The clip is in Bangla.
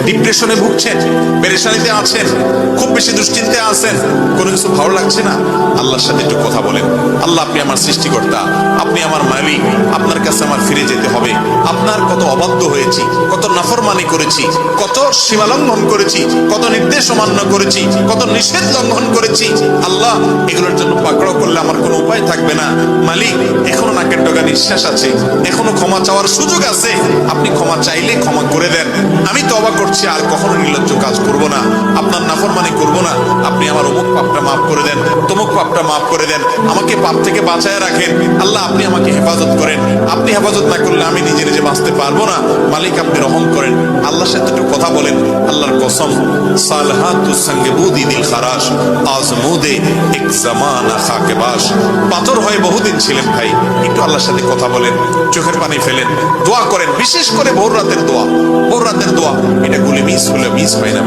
ডিপ্রেশনে ভুগছেন, পেরেশানিতে আছেন, খুব বেশি দুশ্চিন্তায় আছেন, কোনো কিছু ভালো লাগছে না, আল্লাহর সাথে একটু কথা বলেন। আল্লাহ, আপনি আমার সৃষ্টিকর্তা, আপনি আমার মালিক, আপনার কাছে আমার ফিরে যেতে হবে। আপনার কত অবাধ্য হয়েছি, কত নাফরমানি করেছি, কত সীমা লঙ্ঘন করেছি, কত নির্দেশ অমান্য করেছি, কত নিষেধ লঙ্ঘন করেছি। আল্লাহ, এগুলোর জন্য পাকড়াও করলে আমার কোনো উপায় থাকবে না। মালিক, এখনো নাকের ডগা নিঃশ্বাস আছে, এখনো ক্ষমা চাওয়ার সুযোগ আছে। আপনি ক্ষমা চাইলে ক্ষমা করে দেন। আমি তওবা করছি, আর কখনো নির্লজ্জ কাজ করব না, আপনার নাফরমানি করব না। আপনি আমার অমুক পাপটা মাফ করে দেন, তমুক পাপটা মাফ করে দেন, আমাকে পাপ থেকে বাঁচায় রাখেন। আল্লাহ, আপনি আমাকে হেফাজত করেন। আপনি হেফাজত না করলে আমি নিজে নিজে বাঁচতে পারবো না। মালিক, আপনি রহম করেন। আল্লাহর সাথে একটু কথা বলেন। আল্লাহর কসম, সালহাতুস সঙ্গে বুদি দিল খারাস, আজমুদে এক জামানা খাকে বাস। পাথর হয়ে বহুদিন ছিলেন ভাই, একটু আল্লাহর সাথে কথা বলেন, চোখের পানি ফেলেন, দোয়া করেন। বিশেষ করে ভোর রাতের দোয়া, ভোর রাতের দোয়া, এটা গুলি মিস হলে মিস হয় না।